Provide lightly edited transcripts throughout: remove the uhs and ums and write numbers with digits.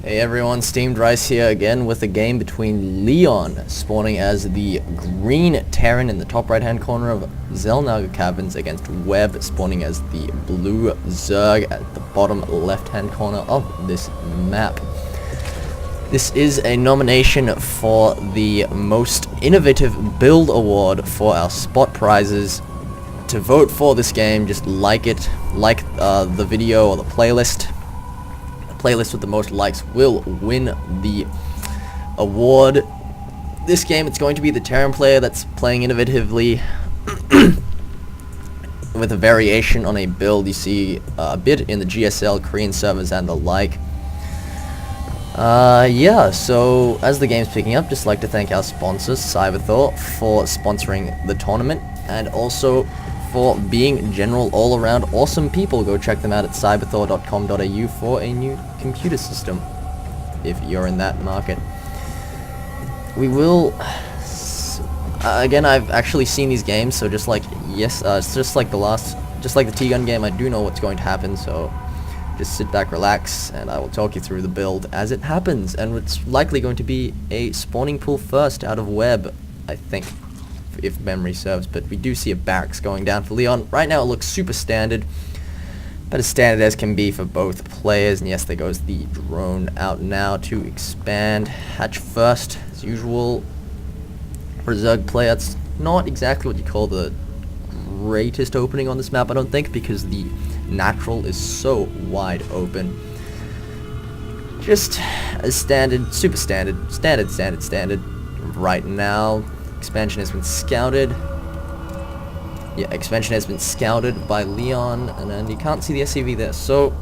Hey everyone, Steamed Rice here again with a game between Leon spawning as the green Terran in the top right hand corner of Zelnaga Caverns against Web spawning as the blue Zerg at the bottom left hand corner of this map. This is a nomination for the most innovative build award for our spot prizes. To vote for this game, just like it, the video or the playlist. Playlist with the most likes will win the award. This game, it's going to be the Terran player that's playing innovatively with a variation on a build you see a bit in the GSL, Korean servers and the like. Yeah, so as the game's picking up, just like to thank our sponsors, Cyberthor, for sponsoring the tournament, and also for being general all-around awesome people. Go check them out at cyberthor.com.au for a new computer system, if you're in that market. We will... again, I've actually seen these games, so just like, yes, it's just like the T-Gun game, I do know what's going to happen, so just sit back, relax, and I will talk you through the build as it happens. And it's likely going to be a spawning pool first out of Web, I think, if memory serves, but we do see a barracks going down for Leon. Right now it looks super standard, but as standard as can be for both players. And yes, there goes the drone out now to expand. Hatch first, as usual. For a Zerg player, it's not exactly what you call the greatest opening on this map, I don't think, because the natural is so wide open. Just as standard, super standard, standard. Right now, expansion has been scouted. Yeah, expansion has been scouted by Leon, and then you can't see the SCV there. So,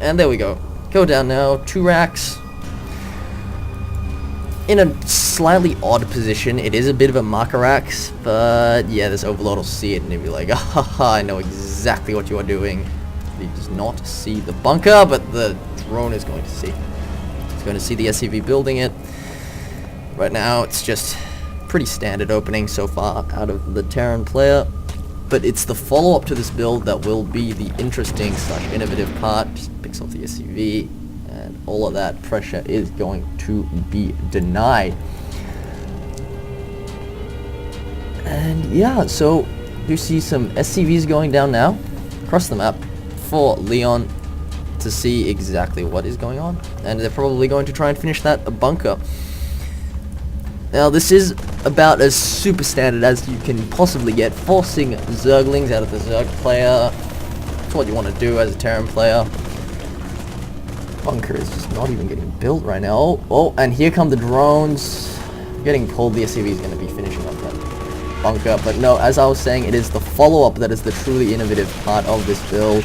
and there we go. Go down now, 2 racks. In a slightly odd position. It is a bit of a marker racks, but yeah, this Overlord will see it and he'll be like, ah, I know exactly what you are doing. He does not see the bunker, but the drone is going to see. He's going to see the SCV building it. Right now, it's just pretty standard opening so far out of the Terran player, but it's the follow-up to this build that will be the interesting / innovative part. Just picks off the SCV, and all of that pressure is going to be denied. And yeah, so you see some SCVs going down now across the map for Leon to see exactly what is going on, and they're probably going to try and finish that bunker. Now this is about as super standard as you can possibly get, forcing Zerglings out of the Zerg player. That's what you want to do as a Terran player. Bunker is just not even getting built right now. Oh, and here come the drones. Getting pulled, the SCV is going to be finishing up that bunker. But no, as I was saying, it is the follow-up that is the truly innovative part of this build.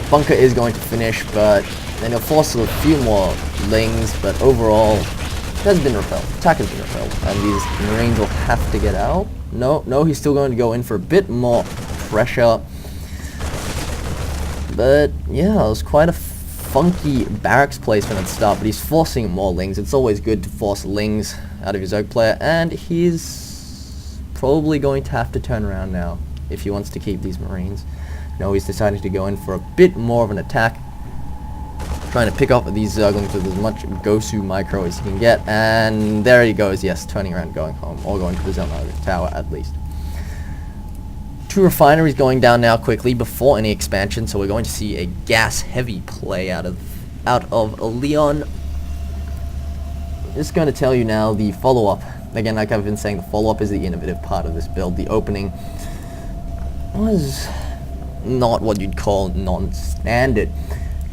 Bunker is going to finish, but then he'll force a few more lings, but overall, it has been repelled. Attack has been repelled, and these Marines will have to get out. No, he's still going to go in for a bit more pressure. But yeah, it was quite a funky barracks placement at the start, but he's forcing more lings. It's always good to force lings out of your Zerg player, and he's probably going to have to turn around now if he wants to keep these Marines. No, he's deciding to go in for a bit more of an attack, trying to pick off these Zerglings with as much Gosu micro as he can get, and there he goes, yes, turning around, going home, or going to the Zelnaga tower at least. 2 refineries going down now quickly before any expansion, so we're going to see a gas-heavy play out of Leon. Just going to tell you now the follow-up. Again, like I've been saying, the follow-up is the innovative part of this build. The opening was not what you'd call non-standard.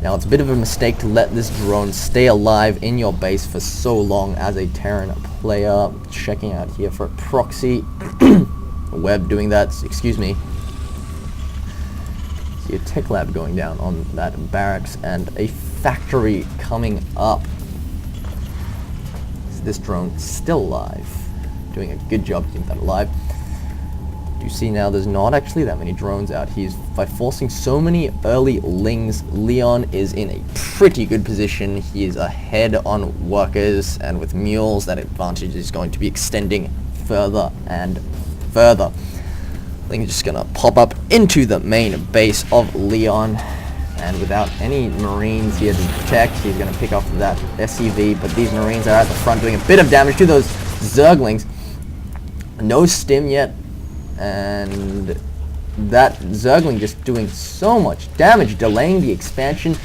Now, it's a bit of a mistake to let this drone stay alive in your base for so long as a Terran player. Checking out here for a proxy. Web doing that, excuse me. See a tech lab going down on that barracks and a factory coming up. Is this drone still alive? Doing a good job keeping that alive. You see now there's not actually that many drones out. By forcing so many early lings, Leon is in a pretty good position. He is ahead on workers, and with mules, that advantage is going to be extending further and further. Ling's just gonna pop up into the main base of Leon, and without any Marines here to protect, he's going to pick off that SCV, but these Marines are at the front doing a bit of damage to those Zerglings. No stim yet, and that Zergling just doing so much damage, delaying the expansion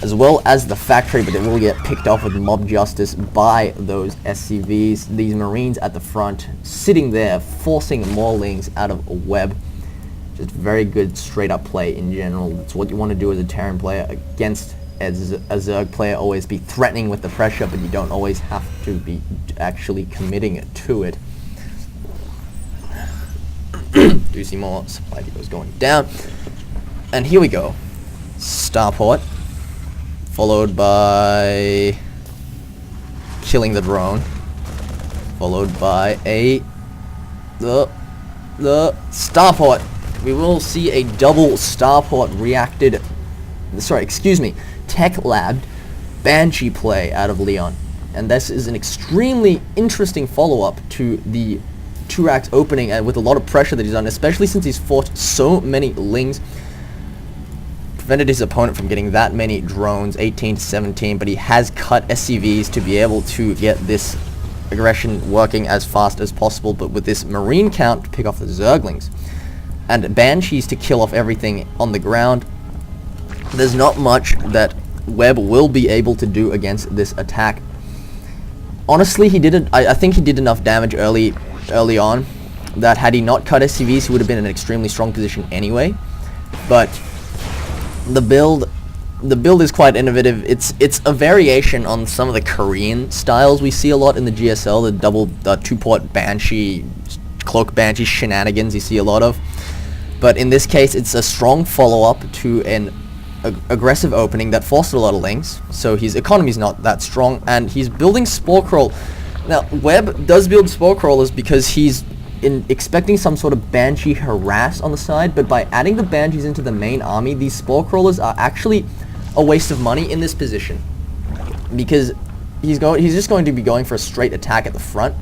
as well as the factory, but it will get picked off with mob justice by those SCVs. These Marines at the front sitting there, forcing more lings out of a web. Just very good straight up play in general. That's what you want to do as a Terran player against a Zerg player. Always be threatening with the pressure, but you don't always have to be actually committing to it. Do see more supply depots going down. And here we go. Starport. Followed by killing the drone. Followed by the starport. We will see a double starport reacted. Sorry, excuse me. Tech labbed Banshee play out of Leon. And this is an extremely interesting follow-up to the 2-act opening, and with a lot of pressure that he's on, especially since he's fought so many lings. Prevented his opponent from getting that many drones, 18 to 17, but he has cut SCVs to be able to get this aggression working as fast as possible, but with this Marine count to pick off the Zerglings and Banshees to kill off everything on the ground, there's not much that Webb will be able to do against this attack. Honestly, I think he did enough damage early on that had he not cut SCVs, he would have been in an extremely strong position anyway. But the build is quite innovative. It's a variation on some of the Korean styles we see a lot in the GSL, the double 2-port Banshee, Cloak Banshee shenanigans you see a lot of. But in this case, it's a strong follow-up to an aggressive opening that forced a lot of lings, so his economy's not that strong, and he's building Spore Crawl. Now, Webb does build Spore Crawlers because he's expecting some sort of Banshee harass on the side, but by adding the Banshees into the main army, these Spore Crawlers are actually a waste of money in this position, because he's just going to be going for a straight attack at the front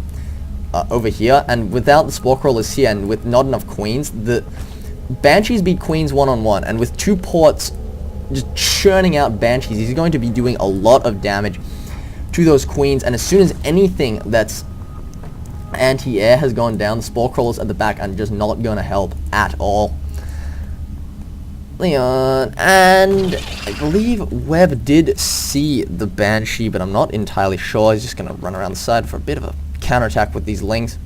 over here, and without the Spore Crawlers here and with not enough Queens, the Banshees beat Queens one-on-one, and with 2 ports just churning out Banshees, he's going to be doing a lot of damage to those Queens, and as soon as anything that's anti-air has gone down, the Spore Crawlers at the back are just not going to help at all. Leon, and I believe Webb did see the Banshee, but I'm not entirely sure. He's just going to run around the side for a bit of a counterattack with these lings.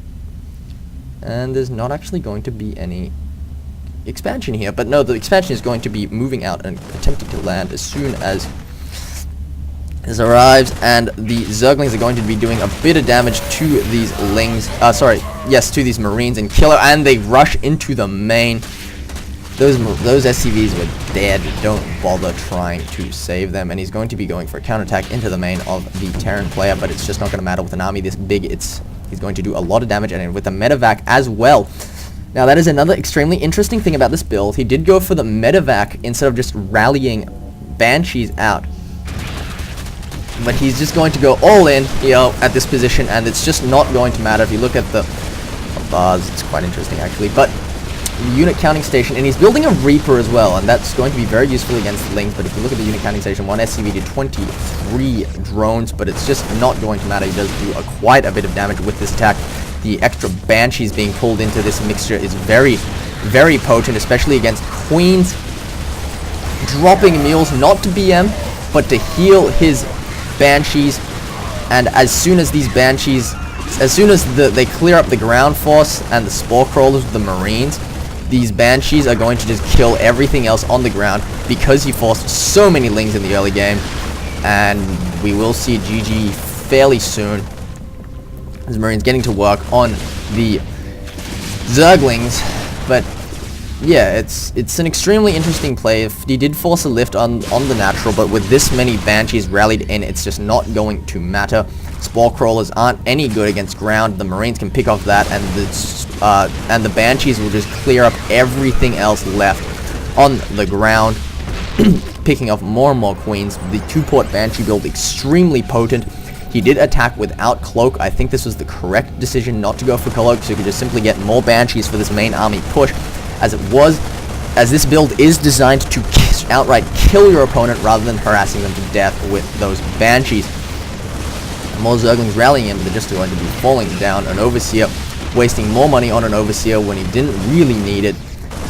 And there's not actually going to be any expansion here, but no, the expansion is going to be moving out and attempting to land as soon as this arrives, and the Zerglings are going to be doing a bit of damage to these lings, to these Marines and Killer, and they rush into the main. Those SCVs were dead, don't bother trying to save them, and he's going to be going for a counterattack into the main of the Terran player, but it's just not going to matter with an army this big. He's going to do a lot of damage, and with the medevac as well. Now, that is another extremely interesting thing about this build. He did go for the medevac instead of just rallying Banshees out. But he's just going to go all in, at this position, and it's just not going to matter. If you look at the bars, it's quite interesting, actually. But the unit counting station, and he's building a Reaper as well, and that's going to be very useful against lings. But if you look at the unit counting station, 1 SCV did 23 drones, but it's just not going to matter. He does do quite a bit of damage with this attack. The extra Banshees being pulled into this mixture is very, very potent, especially against Queens. Dropping Mules, not to BM, but to heal his Banshees. And as soon as these Banshees, they clear up the ground force and the Spore Crawlers with the Marines, these Banshees are going to just kill everything else on the ground, because he forced so many lings in the early game. And we will see GG fairly soon. His Marines getting to work on the Zerglings, but yeah, it's an extremely interesting play. If he did force a lift on the natural, but with this many Banshees rallied in, it's just not going to matter. Spore Crawlers aren't any good against ground. The Marines can pick off that, and the Banshees will just clear up everything else left on the ground, picking off more and more Queens. The 2-port Banshee build extremely potent. He did attack without Cloak. I think this was the correct decision not to go for Cloak, so he could just simply get more Banshees for this main army push, as this build is designed to just outright kill your opponent rather than harassing them to death with those Banshees. More Zerglings rallying him, but they're just going to be falling down. An Overseer, wasting more money on an Overseer when he didn't really need it.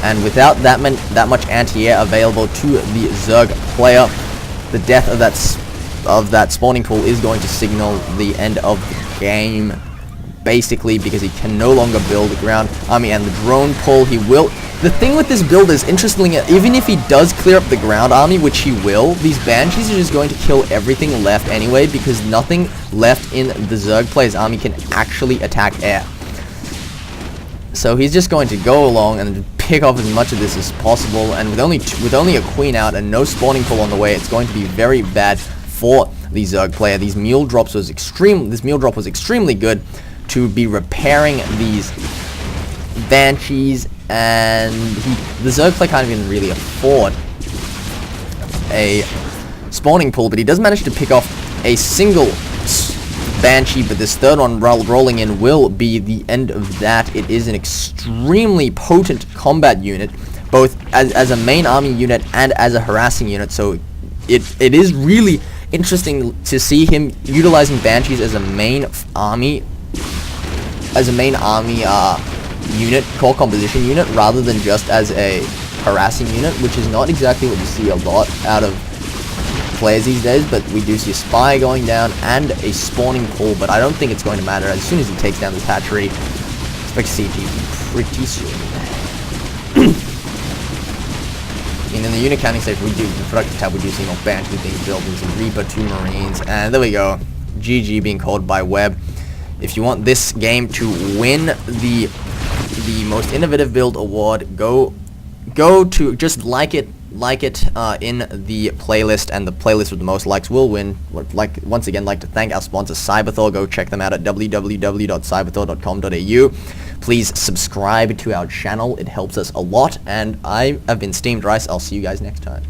And without that much anti-air available to the Zerg player, the death of that spawning pool is going to signal the end of the game, basically, because he can no longer build the ground army. And the drone pull, he will. The thing with this build is, interestingly, even if he does clear up the ground army, which he will, these Banshees are just going to kill everything left anyway, because nothing left in the Zerg player's army can actually attack air. So he's just going to go along and pick off as much of this as possible, and with only a queen out and no spawning pool on the way, it's going to be very bad for the Zerg player. This meal drop was extremely good to be repairing these Banshees, and the Zerg player can't even really afford a spawning pool, but he does manage to pick off a single Banshee, but this third one rolling in will be the end of that. It is an extremely potent combat unit, both as a main army unit and as a harassing unit, so it is really interesting to see him utilizing Banshees as a main army unit, core composition unit, rather than just as a harassing unit, which is not exactly what you see a lot out of players these days. But we do see a spy going down and a spawning pool, but I don't think it's going to matter. As soon as he takes down this hatchery, expect to see GG pretty soon. And in the unit counting stage, the productive tab, we do see more Banshees being built, and some Reaper, 2 Marines, and there we go. GG being called by Web. If you want this game to win the most innovative build award, go to just like it in the playlist, and the playlist with the most likes will win. Once again, like to thank our sponsor Cyberthor. Go check them out at www.cyberthor.com.au. Please subscribe to our channel, it helps us a lot, and I have been Steamed Rice. I'll see you guys next time.